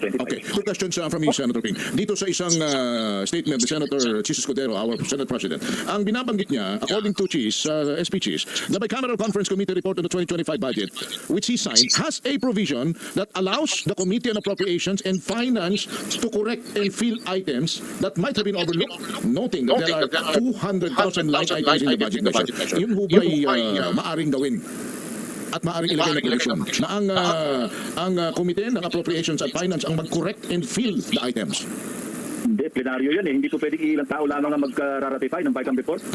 Okay, two questions from you, Senator King. Dito sa isang statement ni Senator Chis Escudero, our Senate President, ang binabanggit niya, according to Chis, SP Chis, the Bicameral Conference Committee report on the 2025 budget, which he signed, has a provision that allows the Committee on Appropriations and Finance to correct and fill items that might have been overlooked, noting that there are 200,000 line items in the budget measure. Yun ho ba'y maaring gawin? At maaaring ilagay na condition na ang Committee ng Appropriations at Finance ang mag-correct and fill the items. Hindi, plenaryo yan eh. Hindi po pwedeng ilang tao lamang ang mag-ratify ng BICAM report.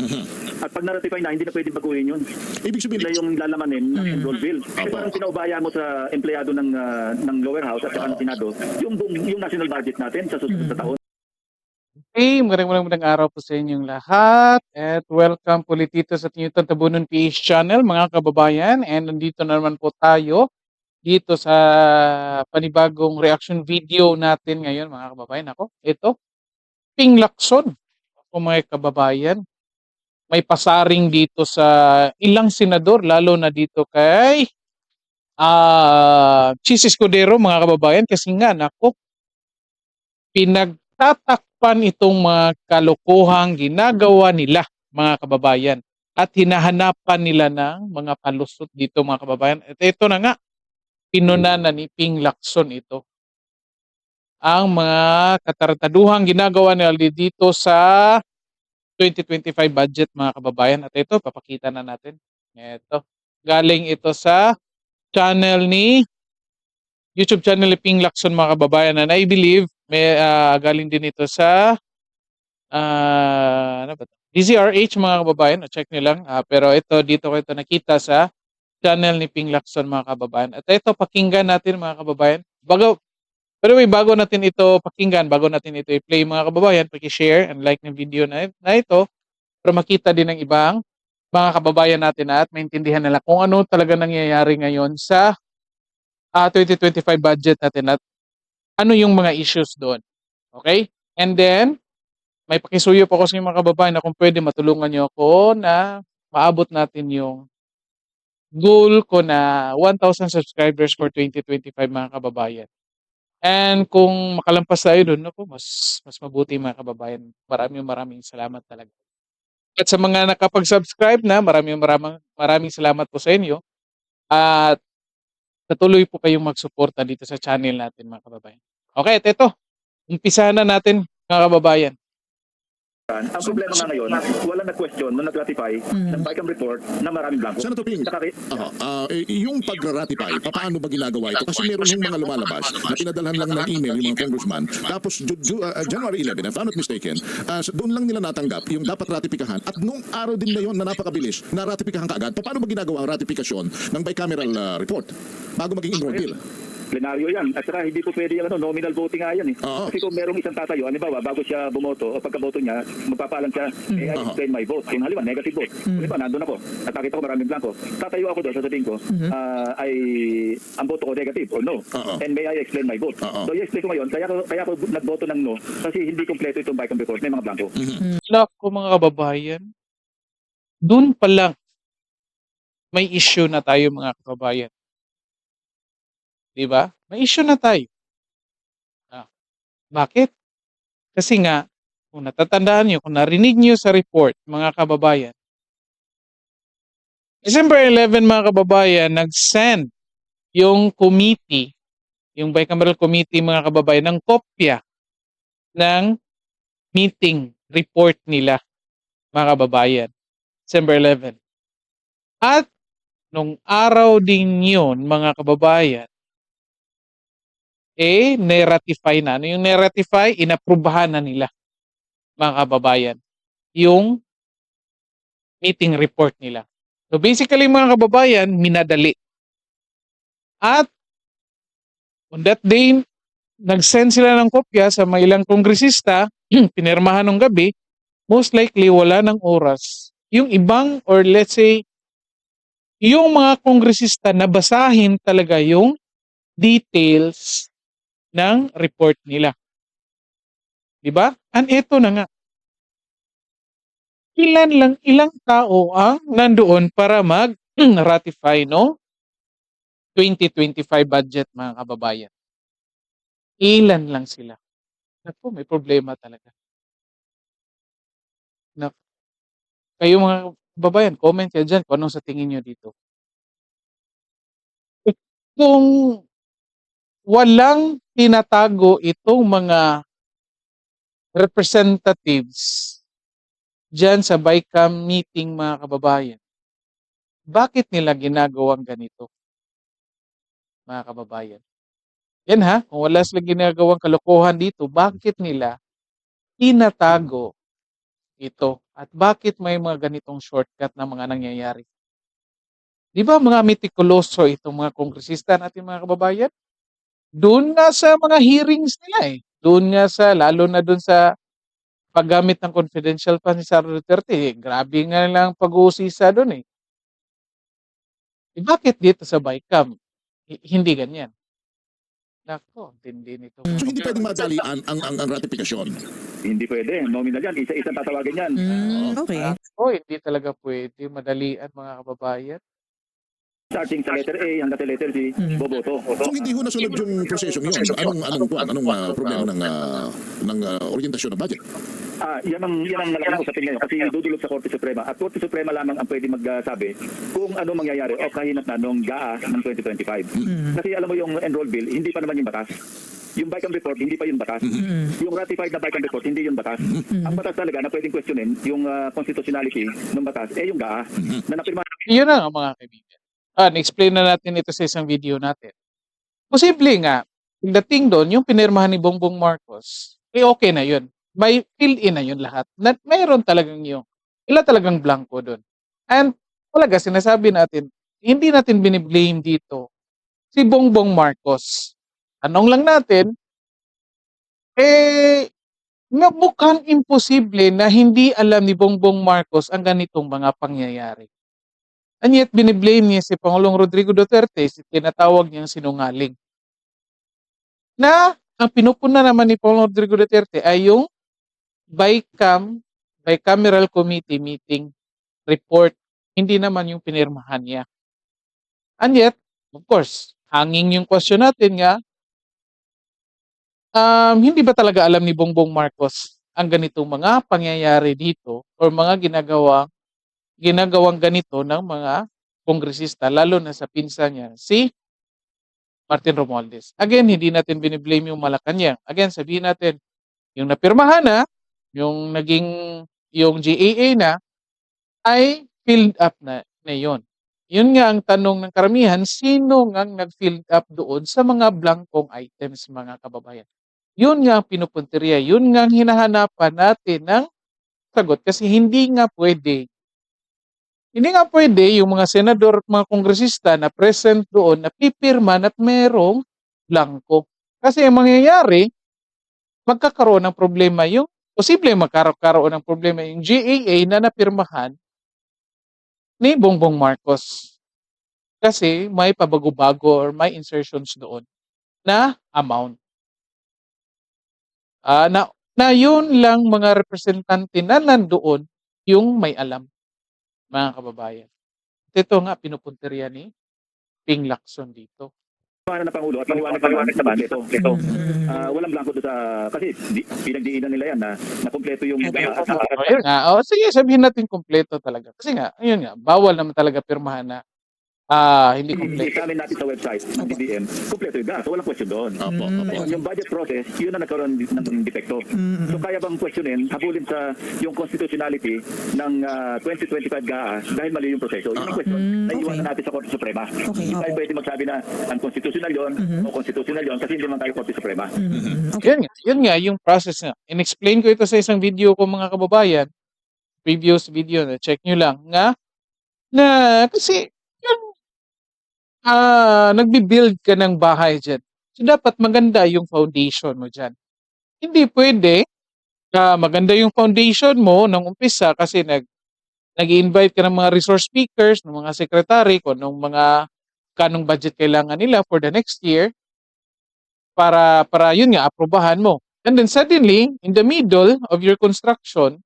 At pag na-ratify na, hindi na pwedeng baguhin yun. Ibig sabihin, Sila yung lalamanin ng enroll bill. Kasi parang pinaubaya mo sa empleyado ng lower house at saka ng Senado, yung national budget natin sa susunod na taon. Hey, magandang araw po sa inyong lahat at welcome po ulit dito sa Newton Tabunon PH channel mga kababayan, and nandito na naman po tayo dito sa panibagong reaction video natin ngayon mga kababayan. Ito, Ping Lacson po mga kababayan. May pasaring dito sa ilang senador, lalo na dito kay Chis Escudero mga kababayan, kasi nga pinagtatakpan itong mga kalokohang ginagawa nila mga kababayan at hinahanapan nila ng mga palusot dito mga kababayan. At ito na nga, pinunanan ni Ping Lacson ito. Ang mga katarataduhang ginagawa nila dito sa 2025 budget mga kababayan. At ito, papakita na natin. Ito, galing ito sa YouTube channel ni Ping Lacson mga kababayan, and I believe may galing din ito sa DZRH mga kababayan, check nyo lang. Pero dito ko ito nakita sa channel ni Ping Lacson mga kababayan. At ito, pakinggan natin mga kababayan. Bago natin ito pakinggan, bago natin ito i-play mga kababayan, paki-share and like ng video na ito para makita din ng ibang mga kababayan natin at maintindihan nila kung ano talaga nangyayari ngayon sa 2025 budget natin at ano yung mga issues doon. Okay? And then, may pakisuyo po ako sa mga kababayan na kung pwede matulungan nyo ako na maabot natin yung goal ko na 1,000 subscribers for 2025 mga kababayan. And kung makalampas tayo doon, mas mabuti mga kababayan. Maraming salamat talaga. At sa mga nakapag-subscribe na, maraming salamat po sa inyo. At patuloy po kayong magsuporta dito sa channel natin mga kababayan. Okay, at ito, umpisahan na natin mga kababayan. Ang problema nga ngayon, walang nag-question nung nag-ratify ng BICAM report na maraming blanco. Senator Ping, yung pag-ratify, paano ba ginagawa ito? Kasi meron yung mga lumalabas na pinadalhan lang ng email yung mga congressman. Tapos January 11, if I'm not mistaken, doon lang nila natanggap yung dapat ratipikahan. At nung araw din na yun na napakabilis, na ratipikahan kaagad. Paano ba ginagawa ang ratifikasyon ng bicameral report bago maging enroll bill? Plenaryo yan. At saka hindi po pwede yung nominal voting nga yan eh. Kasi kung merong isang tatayo, halimbawa, bago siya bumoto o pagkaboto niya, magpapalam siya, I explain my vote. Kung halimbawa, negative vote. Halimbawa, nandun ako. At nakita ko maraming blanco. Tatayo ako doon, sasabihin ko, ang boto ko negative or no. And may I explain my vote. So, i-explain ko ngayon, kaya ako nagboto ng no, kasi hindi kompleto itong BICAM report. May mga blanco. Ko mga kababayan, doon pa lang may issue na tayo mga kababayan. Diba? May issue na tayo. Bakit? Kasi nga, kung natatandaan nyo, kung narinig nyo sa report, mga kababayan, December 11, mga kababayan, nag-send yung committee, yung bicameral committee, mga kababayan, ng kopya ng meeting report nila, mga kababayan. December 11. At nung araw din yun, mga kababayan, neratify na. Ano yung neratify? Inaprubahan na nila, mga kababayan, yung meeting report nila. So basically, mga kababayan, minadali. At on that day, nag-send sila ng kopya sa mga ilang kongresista, pinirmahan ng gabi, most likely wala ng oras. Yung ibang, or let's say, yung mga kongresista na basahin talaga yung details ng report nila. Diba? And ito na nga. Ilang tao ang nandoon para mag-ratify no 2025 budget mga kababayan. Ilan lang sila. Naku, may problema talaga. Nak kayo mga kababayan, comment kayo diyan kung anong sa tingin niyo dito. Kung walang tinatago itong mga representatives diyan sa BICAM meeting mga kababayan, bakit nila ginagawang ganito, mga kababayan? Yan ha, kung wala silang ginagawang kalokohan dito, bakit nila tinatago ito? At bakit may mga ganitong shortcut na mga nangyayari? Di ba mga mitikuloso itong mga kongresista natin mga kababayan? Doon nga sa mga hearings nila eh. Doon nga sa, lalo na doon sa paggamit ng confidential funds ni Sara Duterte, eh, grabe nga lang pag-uusisa doon eh. Bakit dito sa BICAM, hindi ganyan? Nako, tindi nito. So hindi pwedeng madalian ang ratifikasyon. Hindi pwede. Nominal yan. Isa-isa tatawagin yan. Okay. Hindi talaga pwede madalian mga kababayan. Starting sa letter A hanggang sa letter Z, boboto. Kung hindi ho nasunod yung prosesong yun, anong problema ng orientasyon ng budget? Yan ang malaking usapin ngayon kasi dudulog sa Korte Suprema at Korte Suprema lamang ang pwede magsabi kung ano mangyayari o kahinat na nung GAA ng 2025. Kasi alam mo yung enroll bill, hindi pa naman yung batas. Yung BICAM report, hindi pa yung batas. Yung ratified na BICAM report, hindi yung batas. Ang batas talaga na pwedeng questionin yung constitutionality ng batas, yung GAA na napirma. Yun na nga mga kaibigan. Na-explain na natin ito sa isang video natin. Posible nga, pagdating doon, yung pinirmahan ni Bongbong Marcos, okay na yun. May fill-in na yun lahat. Mayroon talagang yung, talagang blanco doon. And talaga, sinasabi natin, hindi natin biniblame dito si Bongbong Marcos. Tanong lang natin, mukhang imposible na hindi alam ni Bongbong Marcos ang ganitong mga pangyayari. And yet, biniblame niya si Pangulong Rodrigo Duterte, tinatawag niyang sinungaling. Na, ang pinupuna naman ni Pangulong Rodrigo Duterte ay yung Bicameral Committee meeting report. Hindi naman yung pinirmahan niya. And yet, of course, hanging yung question natin nga, hindi ba talaga alam ni Bongbong Marcos ang ganitong mga pangyayari dito or mga ginagawang ganito ng mga kongresista, lalo na sa pinsan niya, si Martin Romualdez. Again, hindi natin biniblame yung Malacanang. Again, sabihin natin, yung napirmahan na, yung GAA na, ay filled up na yon. Yun nga ang tanong ng karamihan, sino nga nag-filled up doon sa mga blankong items, mga kababayan? Yun nga ang pinupunteriya, yun nga ang hinahanapan natin ng sagot kasi hindi nga pwede yung mga senador at mga kongresista na present doon na pipirma at merong blanco. Kasi ang mangyayari, magkakaroon ng problema posible magkakaroon ng problema yung GAA na napirmahan ni Bongbong Marcos. Kasi may pabago-bago or may insertions doon na amount. Na yun lang mga representante na nandoon yung may alam, mga kababayan. Ito nga pinupunteriya ni Ping Lacson dito. Na Pangulo at paliwanag naman ito. Walang blanco doon sa kasi pinagdiinan nila yan na kumpleto yung Ayun nga. Sige, sabihin natin kumpleto talaga. Kasi nga, ayun nga, bawal naman talaga pirmahan na hindi kumpleto. Examine natin sa website ng DBM, kumpleto yung so walang question doon. Yung budget process, yun na nagkaroon ng depekto. So kaya bang questionin, habulin sa yung constitutionality ng 2025 GAA dahil mali yung proseso? Yun ang question na iwanan natin sa Korte Suprema. Hindi tayo pwede magsabi na unconstitutional yun o constitutional yun kasi hindi man tayo Korte Suprema. Yun nga, yung process nga. In-explain ko ito sa isang video ko mga kababayan, previous video, na check nyo lang nga, na kasi nagbi-build ka ng bahay dyan. So, dapat maganda yung foundation mo dyan. Hindi pwede maganda yung foundation mo nung umpisa kasi nag-i-invite ka ng mga resource speakers, ng mga secretary, kung kanong budget kailangan nila for the next year para yun nga, aprobahan mo. And then suddenly, in the middle of your construction,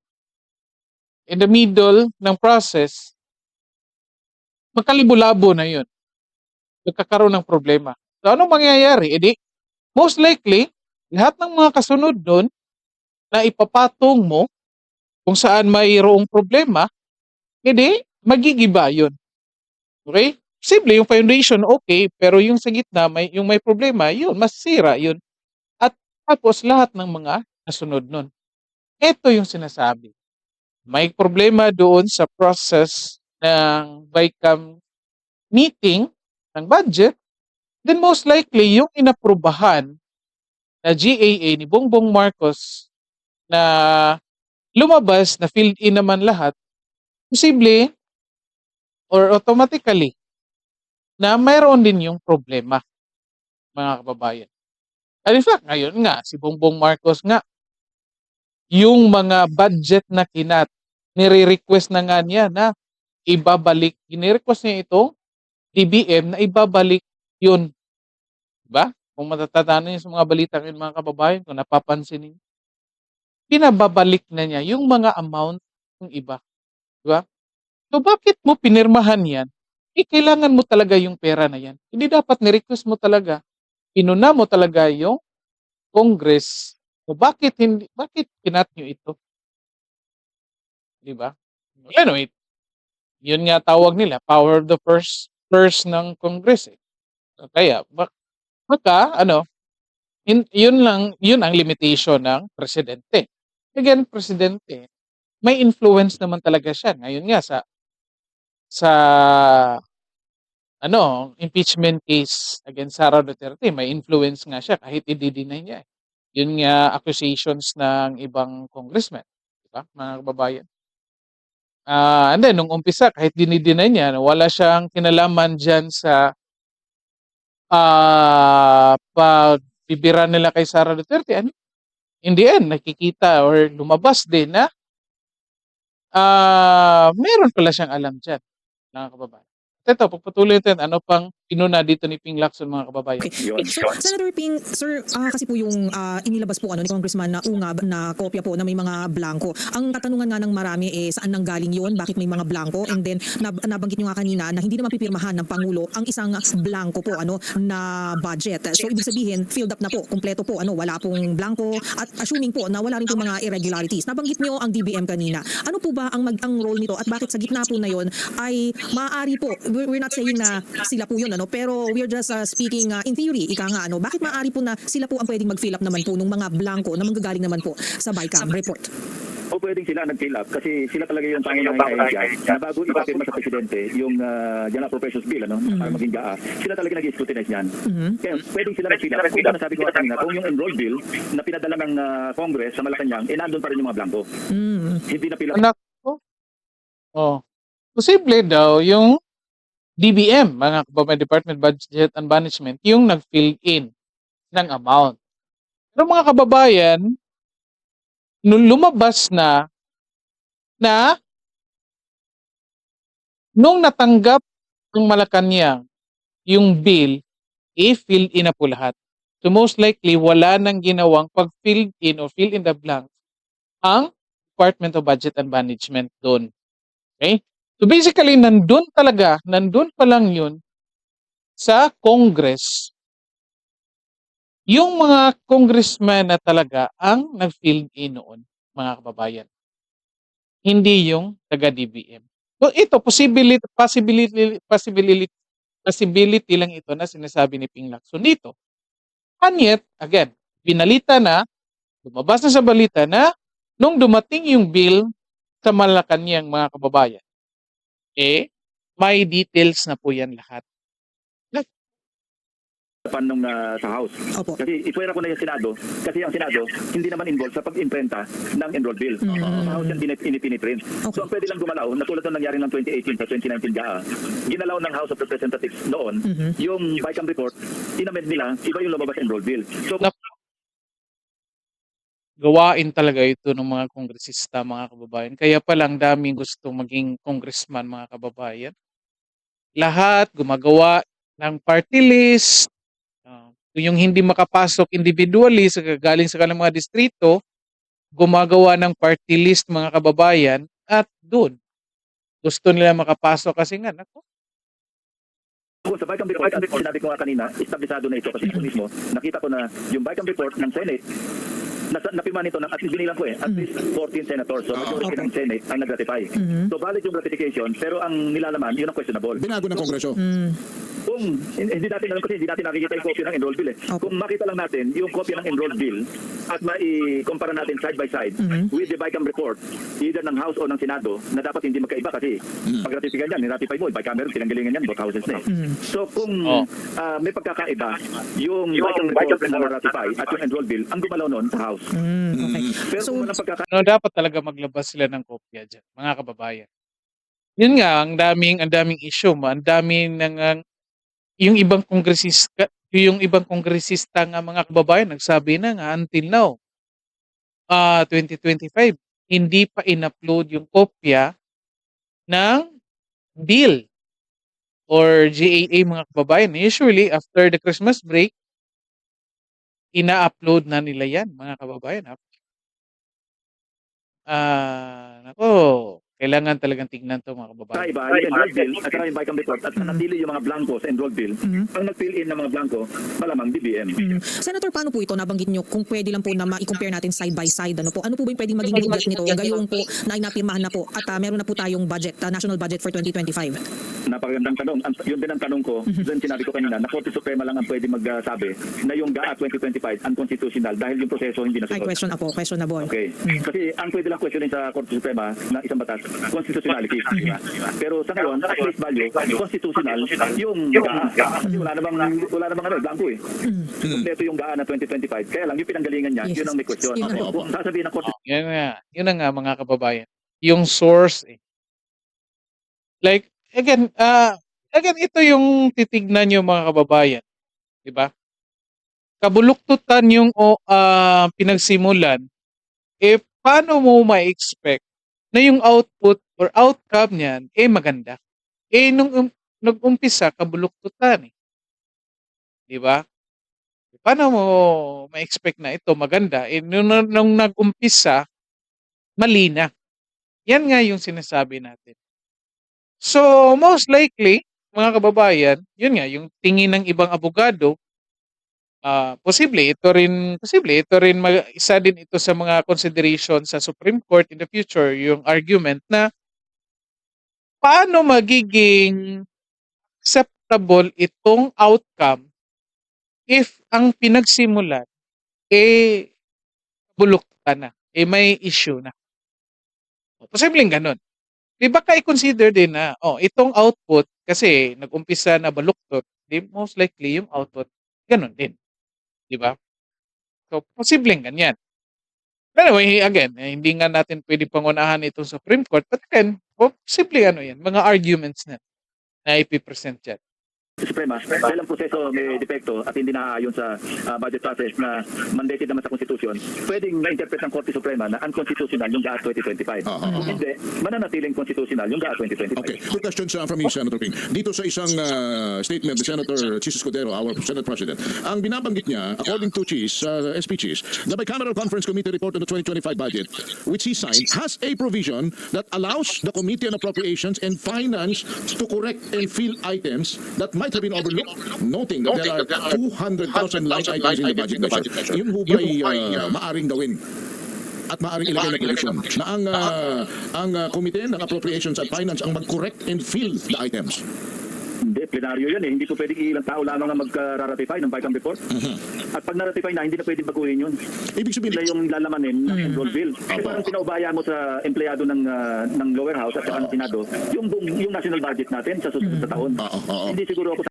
in the middle ng process, magkalabo-labo na yun. Nagkakaroon ng problema. So, anong mangyayari? Most likely, lahat ng mga kasunod nun na ipapatong mo kung saan mayroong problema, hindi, magigiba yun. Okay? Simple, yung foundation, okay, pero yung sa gitna, yung may problema, yun, masira yun. At tapos lahat ng mga nasunod nun. Ito yung sinasabi. May problema doon sa process ng BICAM meeting ng budget, then most likely yung inaprubahan na GAA ni Bongbong Marcos na lumabas na filled in naman lahat, posible or automatically na mayroon din yung problema, mga kababayan. And in fact, ngayon nga, si Bongbong Marcos nga, yung mga budget na nire-request na nga niya na ibabalik, inirequest niya itong DBM na ibabalik yun. Diba? Kung matatandaan niyo sa mga balita ng mga kababayan, kung napapansin niyo, pinababalik na niya yung mga amount ng iba. Diba? So bakit mo pinirmahan yan? Kailangan mo talaga yung pera na yan. Hindi dapat ni-request mo talaga. Inuna mo talaga yung Congress. So bakit kinat nyo ito? Diba? Anyway, yun nga tawag nila, power of the first ng Congress. Kaya, baka, yun ang limitation ng presidente. Again, presidente, may influence naman talaga siya. Ngayon nga sa impeachment case against Sara Duterte, may influence nga siya kahit i-deny niya. Yun nga accusations ng ibang congressman, di ba? Mga kababayan. And then nung umpisa kahit dinideny niya, wala siyang kinalaman diyan sa pagbibira nila kay Sara Duterte. In the end, nakikita or lumabas din na meron pala siyang alam dyan, mga kababayan. Ito, pagpatuloy natin, ano pang pinuna dito ni Ping Lacson, mga kababayan. Okay. Senator Ping, sir, kasi po yung inilabas po ni Congressman na ungab na kopya po na may mga blanco. Ang katanungan nga ng marami saan nanggaling yun? Bakit may mga blanco? And then nabanggit nyo nga kanina na hindi naman pipirmahan ng Pangulo ang isang blanco po na budget. So ibig sabihin, filled up na po, kumpleto po, wala pong blanco at assuming po na wala rin po mga irregularities. Nabanggit nyo ang DBM kanina. Ano po ba ang role nito at bakit sa gitna po na yon ay maaari po, we're not saying na sila po yun, pero we're just speaking in theory, bakit maaari po na sila po ang pwedeng mag-fill up naman po ng mga blanco na manggagaling naman po sa BICAM report? O pwedeng sila nag-fill up kasi sila talaga yung pangunahing ahensya na bago ipapirma sa presidente yung General Appropriations Bill para maging GAA, sila talaga nag-scrutinize yan. Kaya pwedeng sila nag-fill up. Kung nasabi ko kanina, kung yung enrolled bill na pinadala ng Congress sa Malacanang, nandun pa rin yung mga blanco. Hindi na fill up. Anak ko? Posible daw yung DBM, mga kababayan, Department Budget and Management, yung nag-fill in ng amount. Pero mga kababayan, nung lumabas na nung natanggap ng Malacanang yung bill, i-fill in na po lahat. So most likely, wala nang ginawang pag-fill in or fill in the blank ang Department of Budget and Management doon. Okay? So basically, nandun pa lang yun sa Congress, yung mga congressman na talaga ang nag-fill in noon, mga kababayan. Hindi yung taga-DBM. So ito, possibility lang ito na sinasabi ni Ping Lacson dito. And yet, again, lumabas na sa balita na nung dumating yung bill sa Malacanang, mga kababayan, may details na po yan lahat. Nung sa House. Opo. Kasi ipwera ko na yung Senado kasi ang Senado hindi naman involved sa pag-imprenta ng enrolled bill. Sa House yan piniprint. Okay. So ang pwede lang gumalaw na tulad ng nangyari ng 2018 sa 2019 GAA, ginalaw ng House of Representatives noon yung BICAM report, inamend nila, iba yung lumabas enrolled bill. So Gawain talaga ito ng mga kongresista, mga kababayan. Kaya palang daming gustong maging congressman, mga kababayan. Lahat gumagawa ng party list. Yung hindi makapasok individually galing sa kanilang mga distrito, gumagawa ng party list, mga kababayan, at doon gusto nila makapasok kasi nga, Kung sa Bicam report, sinabi ko nga kanina, establisado na ito kasi ito mismo, nakita ko na yung Bicam report ng Senate, napirma nito ng at least binilang ko at least 14 senators. So majority ng Senate ang nag-ratify. So valid yung ratification, pero ang nilalaman, yun ang questionable. Binago ng Kongreso. Kung hindi natin alam kasi hindi natin nakikita yung copy ng enrolled bill Kung makita lang natin yung copy ng enrolled bill at mai-compare natin side by side with the Bicam report, either ng House o ng Senado, na dapat hindi magkaiba kasi pag ratifikan yan, ni-ratify mo, bicameral, pinanggalingan yan, both houses na So kung may pagkakaiba, yung Bicam report na ratify at yung enrolled bill, ang gumalaw noon sa House. Okay. Pero So, kung walang pagkakaiba, No, dapat talaga maglabas sila ng kopya dyan, mga kababayan. Yun nga, ang daming issue mo, ang daming yung ibang kongresista nga mga kababayan nagsabi na nga until now 2025 hindi pa in-upload yung kopya ng bill or GAA mga kababayan. Usually after the Christmas break ina-upload na nila yan mga kababayan. Nako, kailangan talagang tignan to mga kababayan. iba, yung enrolled bill at saka yung Bicam report at nanatili yung mga blanco sa enrolled bill, ang nag-fill in ng mga blanco, malamang DBM. Senator, paano po ito? Nabanggit nyo kung pwede lang po na ma-compare natin side by side. Ano po ba yung pwedeng maging hudyat nito? Gayong po na inapirmahan na po at meron na po tayong budget, national budget for 2025. Napakagandang tanong. Yun din ang tanong ko. Then sinabi ko kanina na Korte Suprema lang ang pwede magsabi na yung GAA 2025 unconstitutional dahil yung proseso hindi Ay, nasunod. questionable. Okay. Kasi ang pwede lang questionin sa Korte Suprema ng isang batas, constitutionality. Diba? Pero sa ngayon, at face value, constitutional yung GAA. Kasi wala namang blanco Kompleto yung GAA na 2025. Kaya lang yung pinanggalingan niya, yun ang may question. Yun ang po. Sasabihin ng Korte Yun na nga mga kababayan. Yung source Like, again, ito yung titignan nyo mga kababayan. Diba? Kabuluktutan yung pinagsimulan, paano mo ma-expect na yung output or outcome niyan, maganda? Nung nag-umpisa, kabuluktutan Diba? Paano mo ma-expect na ito maganda? Nung nag-umpisa, mali na. Yan nga yung sinasabi natin. So, most likely, mga kababayan, yun nga, yung tingin ng ibang abogado, posible ito rin isa din ito sa mga consideration sa Supreme Court in the future, yung argument na paano magiging acceptable itong outcome if ang pinagsimulan buluktan na, may issue na. Posibleng ganun. Di ba i-consider din na, itong output, kasi nag-umpisa na baluktot, most likely yung output, ganun din. Di ba? So, posibleng ganyan. But anyway, again, hindi nga natin pwede pangunahan itong Supreme Court, but again, posible yan, mga arguments na ipipresent dyan. Suprema, dahil ang proseso may depekto at hindi naaayon sa budget process na mandated naman sa Constitution, pwedeng na-interpret ng Korte Suprema na unconstitutional yung GAA 2025. Kung hindi, mananatiling constitutional yung GAA 2025. Okay, two questions from me, Senator Ping. Dito sa isang statement ni Senator Chis Escudero, our Senate President, ang binabanggit niya, according to Chis, SP Chis, the Bicameral Conference Committee report on the 2025 budget, which he signed, has a provision that allows the Committee on Appropriations and Finance to correct and fill items that might have been overlooked, noting that there are 200,000 line items in the budget measure. Yun ho ba'y maaring gawin? At maaring ilagay na provision na ang Committee ng Appropriations at Finance ang mag-correct and fill the items. Hindi, plenaryo yan Hindi po pwedeng ilang tao lamang ang mag-ratify ng Bicam report. At pag na-ratify na, hindi na pwedeng baguhin yun. Ibig sabihin, Sila yung lalamanin ng enrolled bill. Kasi parang pinaubaya mo sa empleyado ng lower house at saka ng Senado, yung national budget natin sa susunod na taon. Hindi siguro ako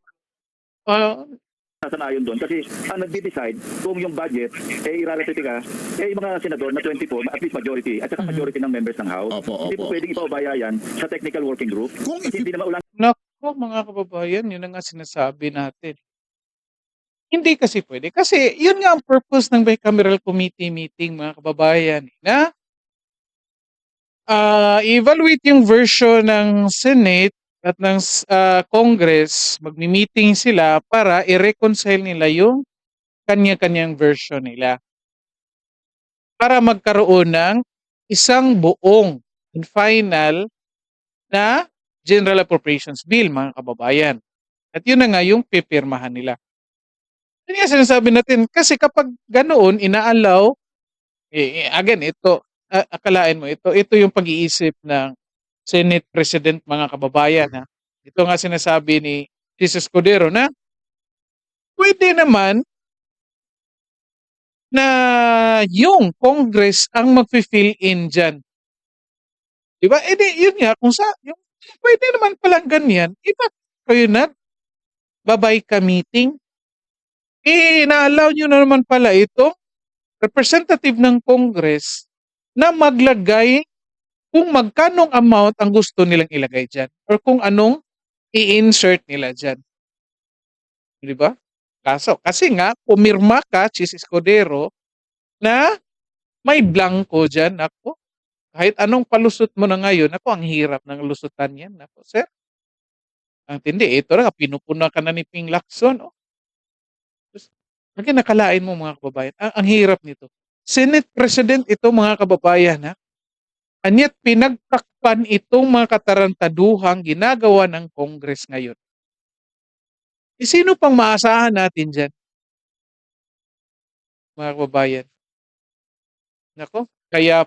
sasanayon doon kasi ang nagde-decide kung yung budget iraratify yung mga senador na 24 at least majority at saka majority ng members ng House. Hindi po pwedeng ipaubaya yan sa technical working group. Kasi hindi naman ulan. Nako mga kababayan, yun ang nga sinasabi natin. Hindi kasi pwede. Kasi yun nga ang purpose ng bicameral committee meeting mga kababayan na evaluate yung version ng Senate at ng Congress, magmi-meeting sila para i-reconcile nila yung kanya-kanyang version nila. Para magkaroon ng isang buong and final na General Appropriations Bill, mga kababayan. At yun na nga yung pipirmahan nila. Yun nga sinasabi natin, kasi kapag ganoon, inaalaw, again, ito, akalain mo, ito yung pag-iisip ng Senate President, mga kababayan. Ha? Ito nga sinasabi ni Jesus Cordero na pwede naman na yung Congress ang mag-fill in dyan. Diba? Yun nga, yung pwede naman palang ganyan, iba kayo babay ka meeting. Inaalaw nyo na naman pala ito, representative ng Congress, na maglagay kung magkanong amount ang gusto nilang ilagay dyan or kung anong i-insert nila dyan. Di ba? Kasi nga, pumirma ka, Chis Escudero, na may blanco dyan. Ako, kahit anong palusot mo na ngayon, ako, ang hirap ng lusutan yan. Ako, sir, ang tindi, ito na, pinupuna ka na ni Ping Lacson. Oh. Lagi nakalain mo, mga kababayan, ang hirap nito. Senate President ito, mga kababayan, ha? Anyat pinagtakpan itong mga katarantaduhang ginagawa ng Congress ngayon. Sino pang maasahan natin dyan, mga kababayan? Nako, kaya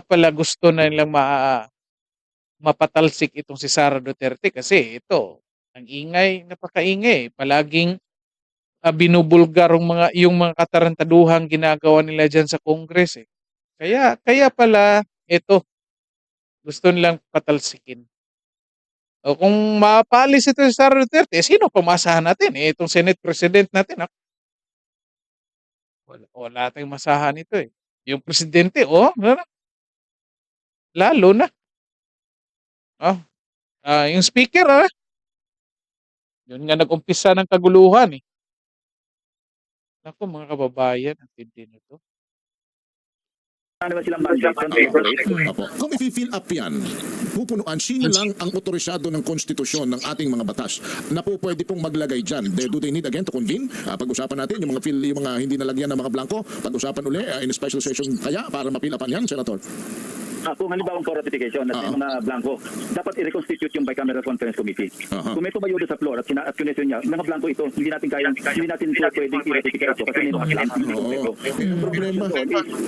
pala gusto na nilang mapatalsik itong si Sara Duterte kasi ito, ang ingay, napakaingay. Palaging binubulgar yung mga katarantaduhang ginagawa nila dyan sa Congress. Kaya pala ito, gusto nilang patalsikin. O kung mapalis ito si Sara Duterte, sino pamasahan natin? Itong Senate President natin. Wala tayong masahan ito eh. Yung presidente, lalo na. Yung speaker, yun nga nag-umpisa ng kaguluhan eh. Naku, mga kababayan, ang tindi nito. Ano naman silang mandate on favorite? Opo. Kung i-fill up yan, pupunuan, sino lang ang otorisado ng konstitusyon ng ating mga batas na po pwede pong maglagay dyan? Do they need again to convene? Pag-usapan natin yung mga hindi nalagyan ng mga blanco, pag-usapan uli in a special session kaya para mapilapan yan, Senator? Kung halimbawa for ratification at may mga blanco, dapat i-reconstitute yung bicameral conference committee. Kung may tumayo doon sa floor at kinesen niya, mga blanco ito, hindi natin pwedeng i-ratify ito kasi may mga blanco.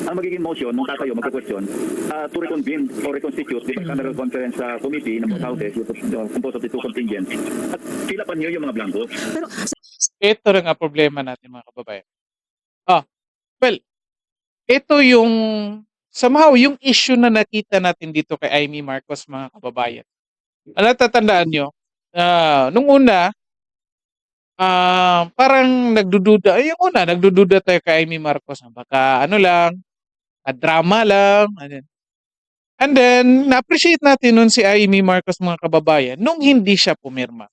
Ang magiging motion nung tatayo, magka-question, to reconvene or reconstitute the bicameral conference committee ng both houses, composed of the two contingents, at pilapan niyo yung mga blanco. Pero Ito rin ang problema natin, mga kababayan. Well, ito yung somehow yung issue na nakita natin dito kay Amy Marcos, mga kababayan. Natatandaan nyo, nung una, parang nagdududa tayo kay Amy Marcos. Baka drama lang. And then, na-appreciate natin nun si Amy Marcos, mga kababayan, nung hindi siya pumirma.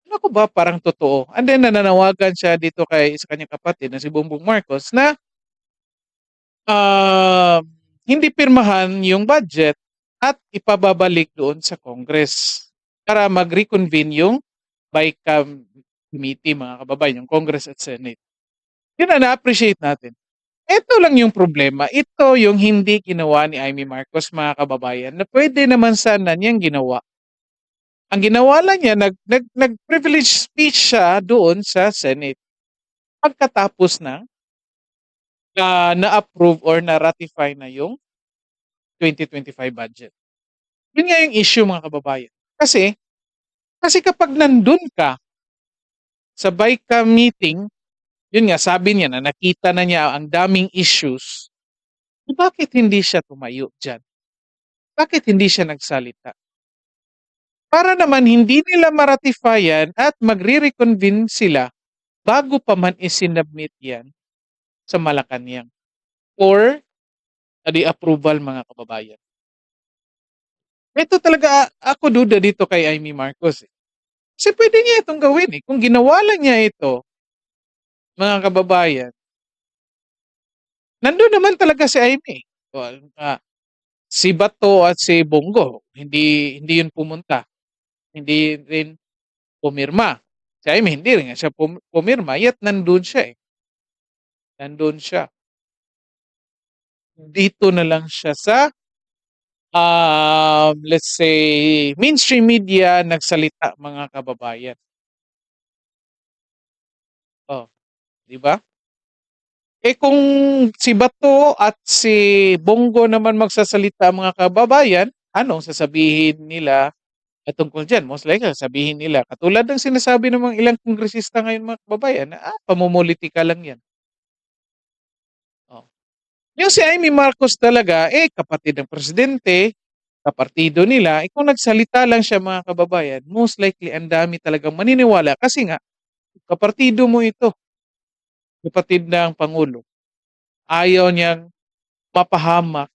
Ako ba, parang totoo. And then, nananawagan siya dito sa kanyang kapatid na si Bongbong Marcos na hindi pirmahan yung budget at ipababalik doon sa Congress para mag-reconvene yung BICAM committee, mga kababayan, yung Congress at Senate. Yun na na-appreciate natin. Ito lang yung problema. Ito yung hindi ginawa ni Amy Marcos, mga kababayan, na pwede naman sana niyang ginawa. Ang ginawa lang niya, nag-privilege speech siya doon sa Senate. Pagkatapos na-approve or na-ratify na yung 2025 budget. Yun nga yung issue, mga kababayan. Kasi kapag nandun ka sa BICAM meeting, yun nga, sabi niya na nakita na niya ang daming issues, bakit hindi siya tumayo dyan? Bakit hindi siya nagsalita? Para naman hindi nila maratifayan at magre-reconvene sila bago pa man isinubmit yan sa Malacanang or the approval, mga kababayan. Ito talaga, ako duda dito kay Amy Marcos. Kasi pwede niya itong gawin. Kung ginawa lang niya ito, mga kababayan, nandun naman talaga si Amy. Si Bato at si Bongo, hindi yun pumunta. Hindi rin pumirma. Si Amy, hindi rin siya pumirma, yet nandun siya. Nandun siya. Dito na lang siya sa let's say, mainstream media nagsalita, mga kababayan. Oh, 'di ba? Eh kung si Bato at si Bongo naman magsasalita, mga kababayan, anong sasabihin nila tungkol diyan? Most likely sasabihin nila katulad ng sinasabi ng mga ilang kongresista ngayon, mga kababayan, na pamumulitika lang 'yan. Oh. Yung si Amy Marcos talaga, kapatid ng presidente, kapartido nila, kung nagsalita lang siya, mga kababayan, most likely ang dami talagang maniniwala kasi nga kapartido mo ito, kapatid ng pangulo. Ayaw niyang mapahamak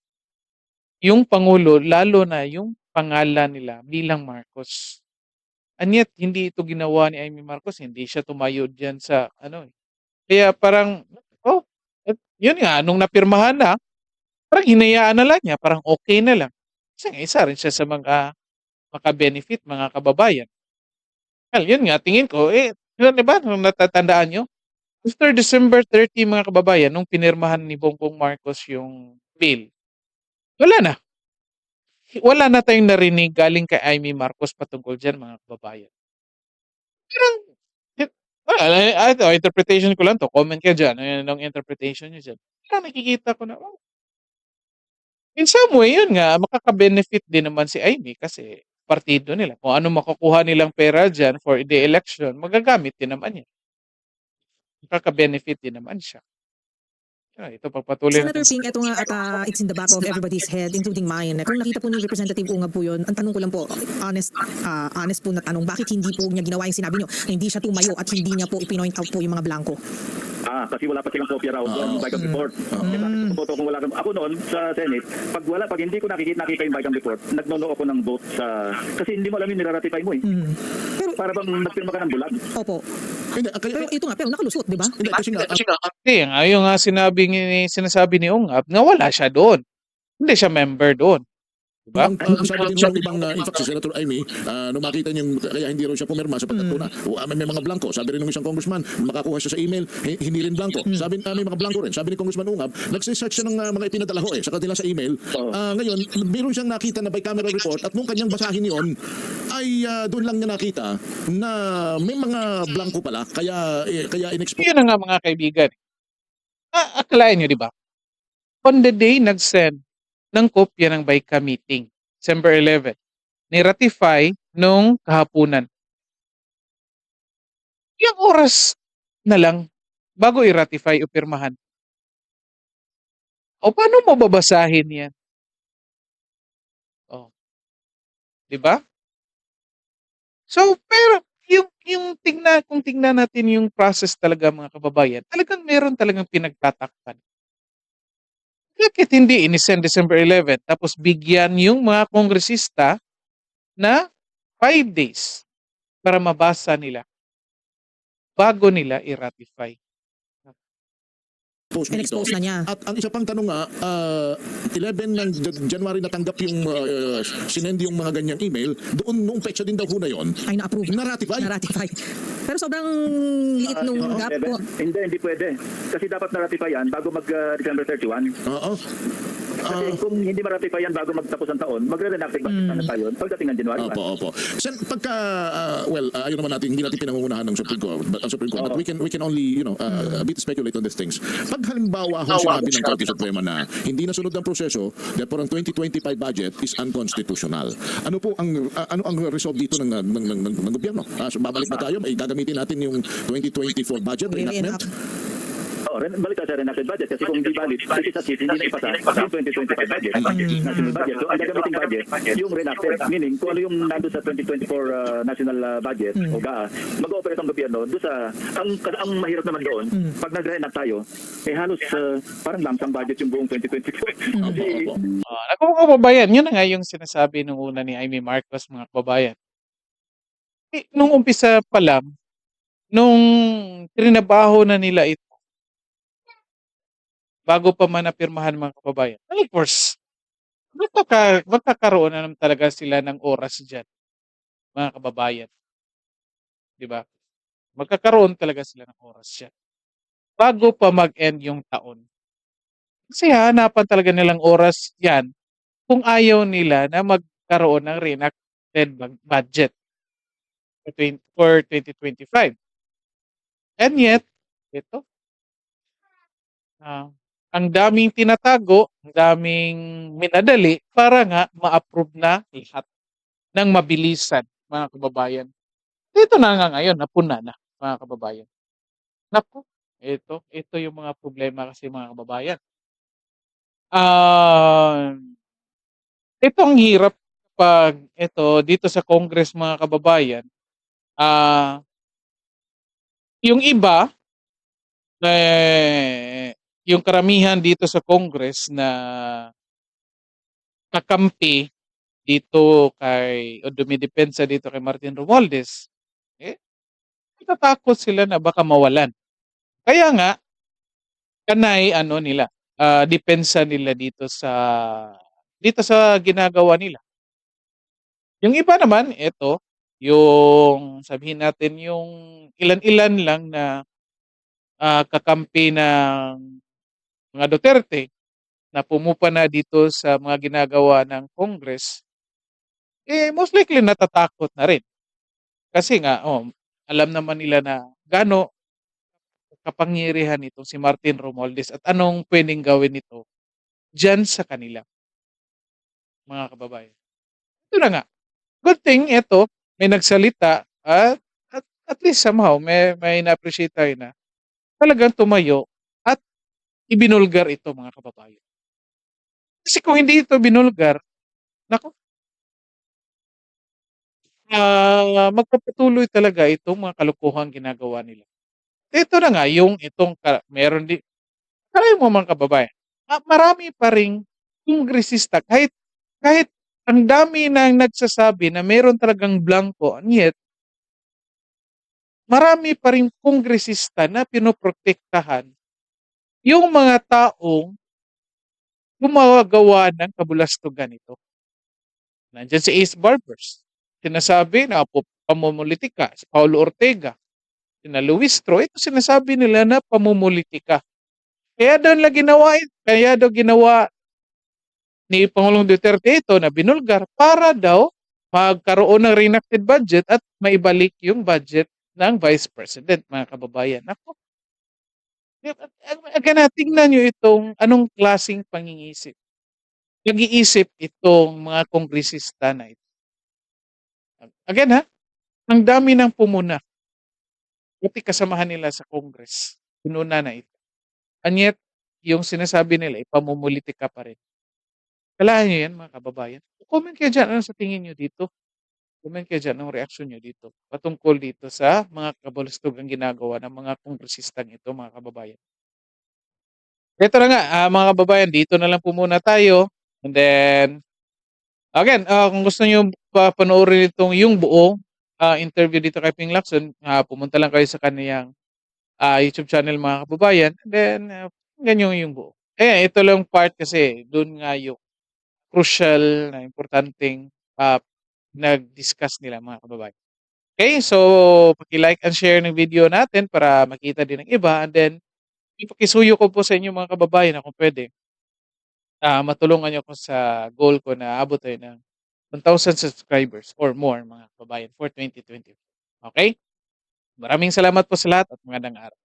yung pangulo, lalo na yung pangalan nila bilang Marcos. And yet, hindi ito ginawa ni Amy Marcos, hindi siya tumayo diyan sa ano. Kaya parang, yun nga, nung napirmahan na, parang hinayaan na lang niya, parang okay na lang. Kasi nga, isa rin siya sa mga maka-benefit, mga kababayan. Well, yun nga, tingin ko, yun, di ba, nung natatandaan nyo, after December 30, mga kababayan, nung pinirmahan ni Bongbong Marcos yung bill, wala na. Wala na tayong narinig galing kay Amy Marcos patungkol dyan, mga kababayan. Parang, ito, interpretation ko lang to. Comment ka dyan. Anong interpretation nyo dyan? Parang nakikita ko na, in some way, yun nga, makaka-benefit din naman si Amy kasi partido nila. Kung ano makukuha nilang pera dyan for the election, magagamit din naman yan. Makaka-benefit din naman siya. Ito, pagpatuloy Senator natin. Ping, ito nga at it's in the back of everybody's head, including mine. Kung nakita po ni Representative Ungab po yun, ang tanong ko lang po, honest po na tanong, bakit hindi po niya ginawa yung sinabi niyo na hindi siya tumayo at hindi niya po ipinoint out po yung mga blanco? Kasi wala pa silang kopya raw ng Bicam report. Kung wala ako noon sa Senate, pag hindi ko nakita yung Bicam report, nagnono ako ng vote kasi hindi mo alam yung niraratify mo eh. Pero, Para bang nagpirma ka ng bulag. opo. Hindi, Pero ito nga, pero nakalusot, di ba? hindi, kasi nga, Yung nga sinasabi ni Ungab na wala siya doon. Hindi siya member doon. Diba? ang sabi din ng ibang, in fact, si Senator Amy, nung makita niyang kaya hindi raw siya pumirma sapagkat po na may mga blanco. Sabi rin ng isang congressman, makakuha siya sa email, hindi rin blanco. Sabi may mga blanco rin. Sabi ni Congressman Ungab, nagsisearch siya ng mga ipinadala sa kanila sa email. Ngayon, meron siyang nakita na bicameral report at nung kanyang basahin yon ay doon lang niya nakita na may mga blanco pala kaya inexpose. Yun na nga, mga kaibigan. Akalain nyo, di ba? On the day nag-send ng kopya ng BICAM meeting, December 11, ni-ratify nung kahapunan. Ilang oras na lang bago i-ratify o pirmahan. O paano mo babasahin yan? Di ba? So, pero kung tingnan natin yung process talaga, mga kababayan, talagang meron talagang pinagtatakpan. Bakit hindi inisend December 11 tapos bigyan yung mga kongresista na 5 days para mabasa nila bago nila i-ratify? In-expose na niya. At ang isa pang tanong nga, 11 ng January natanggap yung sinend yung mga ganyang email, doon noong petsa din daw ho na yon, Ay, na-approve. na-ratify. Pero sobrang liit nung gap po. Hindi pwede. Kasi dapat na-ratify yan bago mag-December 31. Oo. Kasi kung hindi ma-ratify yan bago magtapos ang taon, magre-renacting budget na tayo pagdating ng January 1. Opo. Sen, pagka, ayaw naman natin, hindi natin pinangungunahan ng Supreme Court, but we can only, a bit speculate on these things. Pag halimbawa ho sinabi ng Korte Suprema na hindi nasunod ang proseso, therefore ang 2025 budget is unconstitutional. Ano po ang resolve dito ng gobyerno? So babalik na tayo, may gagamitin natin yung 2024 budget reenactment? Balik tayo sa renacted budget kasi kung hindi valid, kasi sa chief, hindi na ipasa yung 2025 budget. National budget. So, ang gagamiting budget, yung renacted. Meaning, kung ano yung nandun sa 2024 national budget o GAA, mag-ooperate ang gobyerno doon sa, ang mahirap naman doon, pag nag-renact tayo, halos parang lamsang budget yung buong 2024. Ako, mga kababayan, yun na nga yung sinasabi nung una ni Amy Marcos, mga kababayan. Nung umpisa pa lang, nung trinabaho na nila ito, bago pa man napirmahan, mga kababayan, of course, magkakaroon na naman talaga sila ng oras dyan, mga kababayan. Diba? Magkakaroon talaga sila ng oras dyan. Bago pa mag-end yung taon. Kasi hanapan talaga nilang oras yan kung ayaw nila na magkaroon ng reenacted budget for 2025. And yet, ito, ang daming tinatago, ang daming minadali para nga ma-approve na lahat ng mabilisan, mga kababayan. Ito na nga ngayon, napuna na, mga kababayan. Naku, ito yung mga problema kasi, mga kababayan. Ito ang hirap pag dito sa Congress, mga kababayan. Yung iba, yung karamihan dito sa Congress na kakampi dito o dumidepensa dito kay Martin Romualdez, natatakot sila na baka mawalan. Kaya nga, kanay nila, depensa nila dito sa ginagawa nila. Yung iba naman, yung sabihin natin yung ilan-ilan lang na kakampi ng mga Duterte na pumupa na dito sa mga ginagawa ng Congress, most likely natatakot na rin. Kasi nga, alam naman nila na gaano kapangyarihan nito si Martin Romualdez at anong pwedeng gawin nito dyan sa kanila, mga kababayan. Ito na nga. Good thing, may nagsalita at least somehow may na-appreciate tayo na talagang tumayo at ibinulgar ito, mga kababayan. Kasi kung hindi ito binulgar, naku, magpapatuloy talaga itong mga kalukuhang ginagawa nila. Ito na nga, meron din, kaya mo, mga kababayan, marami pa ring kongresista kahit ang dami nang nagsasabi na meron talagang blanco, and yet marami pa ring kongresista na pinoprotektahan yung mga taong gumagawa ng kabulastugan ito. Nandiyan si Ace Barbers. Sinasabi na pamumulitika. Si Paulo Ortega, sina Luis Tro, ito sinasabi nila na pamumulitika. Kaya daw ginawa ni Pangulong Duterte ito na binulgar para daw magkaroon ng reenacted budget at maibalik yung budget ng Vice President, mga kababayan. Ako, tingnan nyo itong anong klaseng pangingisip. Nag-iisip itong mga kongresista na ito. Again, ang dami ng pumuna. Pati kasamahan nila sa Congress. Pinuna na ito. And yet, yung sinasabi nila, ipamumulitika pa rin. Kailangan nyo yan, mga kababayan. Comment kayo dyan. Ano sa tingin nyo dito? Comment kayo dyan. Anong reaksyon nyo dito? Patungkol dito sa mga kabulustugang ginagawa ng mga kongresistang ito, mga kababayan. Ito na nga, mga kababayan, dito na lang po muna tayo. And then, again, kung gusto nyo panoorin itong yung buong interview dito kay Ping Lacson, pumunta lang kayo sa kaniyang YouTube channel, mga kababayan. And then, ganyan yung buo. Ito lang part kasi doon nga yung crucial na importanteng nag-discuss nila, mga kababayan. Okay, so paki-like and share ng video natin para makita din ng iba. And then, ipakisuyo ko po sa inyo, mga kababayan, na kung pwede, matulungan nyo ako sa goal ko na abot tayo ng 1,000 subscribers or more, mga kababayan, for 2020. Okay? Maraming salamat po sa lahat at magandang araw.